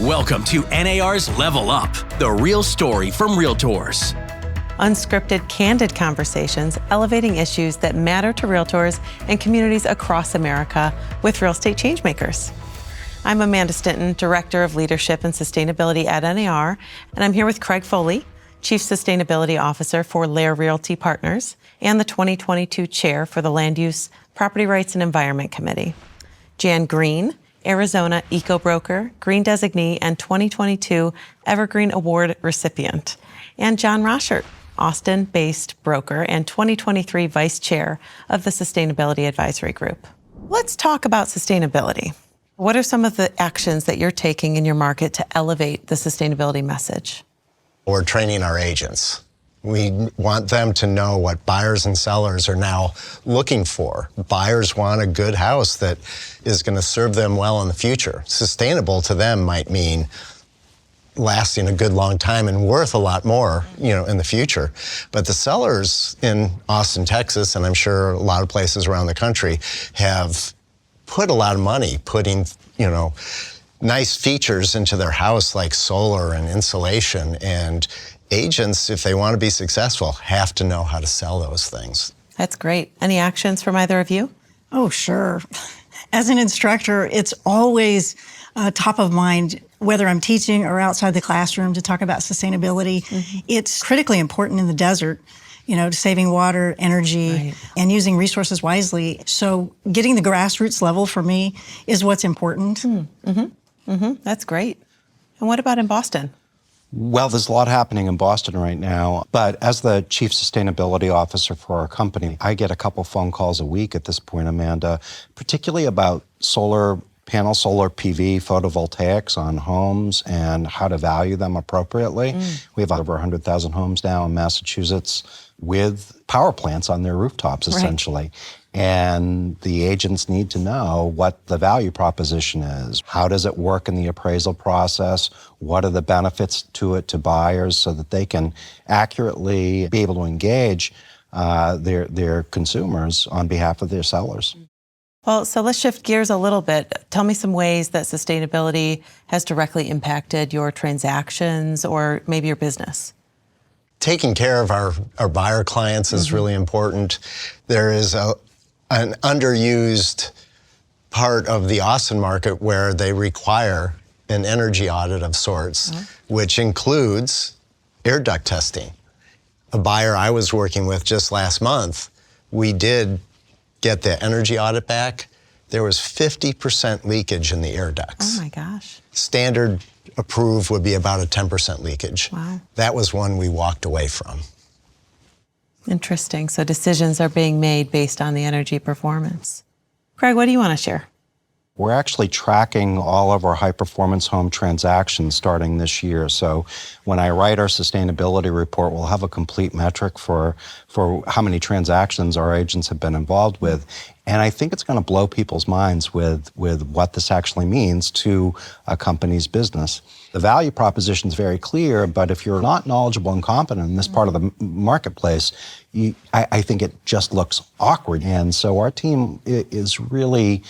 Welcome to NAR's Level Up, the real story from Realtors. Unscripted, candid conversations elevating issues that matter to realtors and communities across America with real estate changemakers. I'm Amanda Stinton, Director of Leadership and Sustainability at NAR, and I'm here with Craig Foley, Chief Sustainability Officer for Lair Realty Partners and the 2022 Chair for the Land Use, Property Rights, and Environment Committee. Jan Green, Arizona Eco-Broker, Green Designee, and 2022 Evergreen Award recipient. And John Roschert, Austin-based broker and 2023 Vice Chair of the Sustainability Advisory Group. Let's talk about sustainability. What are some of the actions that you're taking in your market to elevate the sustainability message? We're training our agents. We want them to know what buyers and sellers are now looking for. Buyers want a good house that is going to serve them well in the future. Sustainable to them might mean lasting a good long time and worth a lot more, in the future. But the sellers in Austin, Texas, and I'm sure a lot of places around the country have put a lot of money putting, nice features into their house like solar and insulation, and agents, if they want to be successful, have to know how to sell those things. That's great. Any actions from either of you? Oh, sure. As an instructor, it's always top of mind, whether I'm teaching or outside the classroom, to talk about sustainability. Mm-hmm. It's critically important in the desert, saving water, energy, right, and using resources wisely. So getting the grassroots level for me is what's important. Mm-hmm. Mm-hmm. That's great. And what about in Boston? Well, there's a lot happening in Boston right now, but as the Chief Sustainability Officer for our company, I get a couple phone calls a week at this point, Amanda, particularly about solar panel, solar PV, photovoltaics on homes and how to value them appropriately. We have over 100,000 homes now in Massachusetts with power plants on their rooftops, essentially. Right. And the agents need to know what the value proposition is. How does it work in the appraisal process? What are the benefits to it to buyers so that they can accurately be able to engage their consumers on behalf of their sellers? Well, so let's shift gears a little bit. Tell me some ways that sustainability has directly impacted your transactions or maybe your business. Taking care of our buyer clients is really important. There is an underused part of the Austin market where they require an energy audit of sorts, which includes air duct testing. A buyer I was working with just last month, we did get the energy audit back. There was 50% leakage in the air ducts. Oh my gosh. Standard approved would be about a 10% leakage. Wow. That was one we walked away from. Interesting. So decisions are being made based on the energy performance. Craig, what do you want to share? We're actually tracking all of our high-performance home transactions starting this year. So when I write our sustainability report, we'll have a complete metric for how many transactions our agents have been involved with. And I think it's going to blow people's minds with what this actually means to a company's business. The value proposition is very clear, but if you're not knowledgeable and competent in this part of the marketplace, I think it just looks awkward. And so our team is really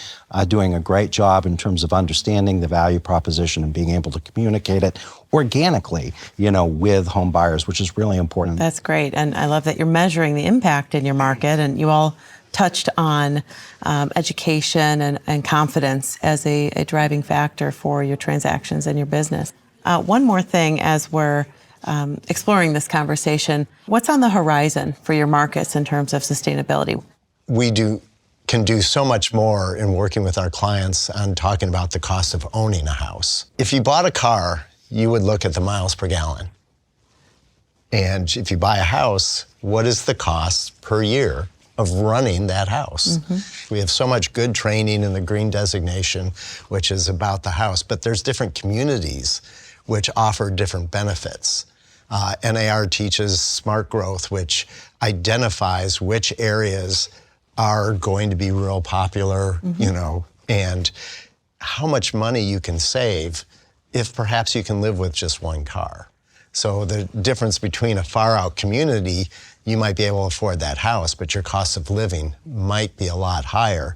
doing a great job in terms of understanding the value proposition and being able to communicate it organically, with home buyers, which is really important. That's great. And I love that you're measuring the impact in your market, and you all touched on education and confidence as a driving factor for your transactions and your business. One more thing as we're exploring this conversation, what's on the horizon for your markets in terms of sustainability? We can do so much more in working with our clients on talking about the cost of owning a house. If you bought a car, you would look at the miles per gallon. And if you buy a house, what is the cost per year of running that house? We have so much good training in the green designation, which is about the house, but there's different communities which offer different benefits. NAR teaches smart growth, which identifies which areas are going to be real popular, and how much money you can save if perhaps you can live with just one car. So the difference between a far out community, you might be able to afford that house, but your cost of living might be a lot higher.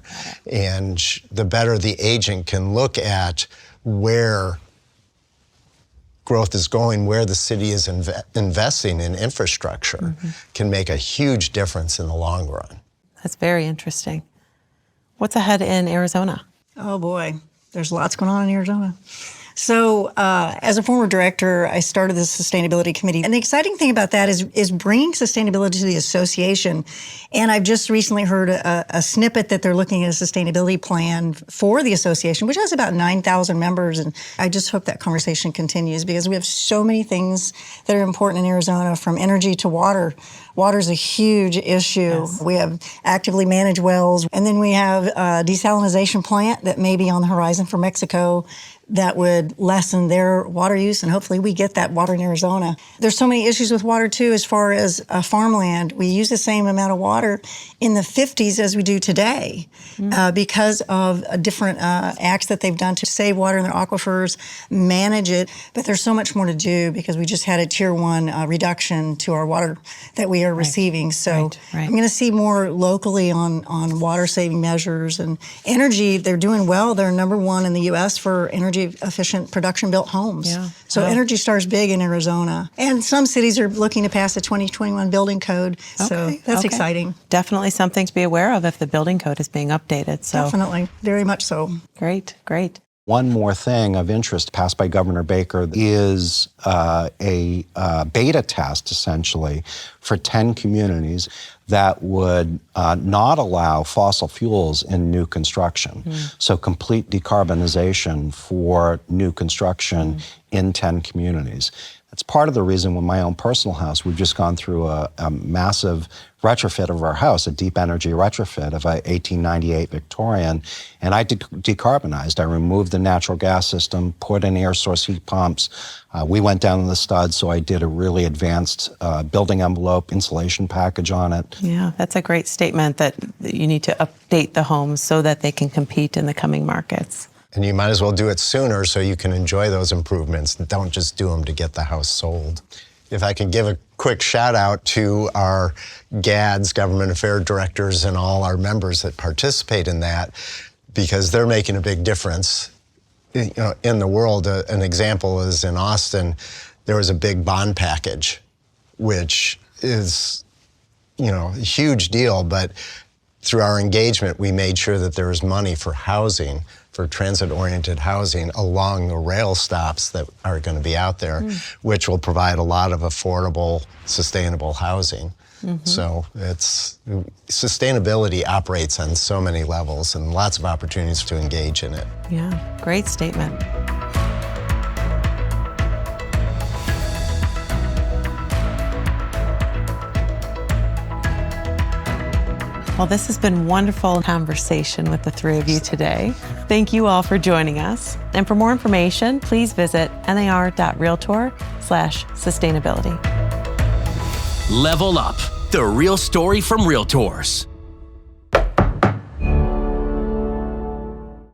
And the better the agent can look at where growth is going, where the city is investing in infrastructure, can make a huge difference in the long run. That's very interesting. What's ahead in Arizona? Oh boy, there's lots going on in Arizona. So as a former director, I started the sustainability committee. And the exciting thing about that is bringing sustainability to the association. And I've just recently heard a snippet that they're looking at a sustainability plan for the association, which has about 9,000 members. And I just hope that conversation continues because we have so many things that are important in Arizona, from energy to water. Water's a huge issue. Yes. We have actively managed wells, and then we have a desalination plant that may be on the horizon for Mexico that would lessen their water use, and hopefully we get that water in Arizona. There's so many issues with water too, as far as farmland. We use the same amount of water in the 50s as we do today because of different acts that they've done to save water in their aquifers, manage it. But there's so much more to do because we just had a Tier 1 reduction to our water that we are receiving. So I'm going to see more locally on water saving measures and energy. They're doing well. They're #1 in the U.S. for energy efficient production built homes. Yeah. So Energy Star's big in Arizona. And some cities are looking to pass a 2021 building code. So that's exciting. Definitely something to be aware of if the building code is being updated. So definitely, very much so. Great. One more thing of interest passed by Governor Baker is a beta test, essentially, for 10 communities that would not allow fossil fuels in new construction. So complete decarbonization for new construction in 10 communities. That's part of the reason with my own personal house, we've just gone through a massive retrofit of our house, a deep energy retrofit of a 1898 Victorian, and I decarbonized. I removed the natural gas system, put in air source heat pumps. We went down to the studs, so I did a really advanced building envelope insulation package on it. Yeah, that's a great statement that you need to update the homes so that they can compete in the coming markets. And you might as well do it sooner so you can enjoy those improvements. Don't just do them to get the house sold. If I could give a quick shout out to our GADs, Government Affairs Directors, and all our members that participate in that, because they're making a big difference in the world. An example is in Austin, there was a big bond package, which is a huge deal, but through our engagement, we made sure that there was money for housing, for transit-oriented housing along the rail stops that are going to be out there, which will provide a lot of affordable, sustainable housing. So sustainability operates on so many levels and lots of opportunities to engage in it. Yeah, great statement. Well, this has been wonderful conversation with the three of you today. Thank you all for joining us. And for more information, please visit nar.realtor.com/sustainability. Level Up, the real story from Realtors.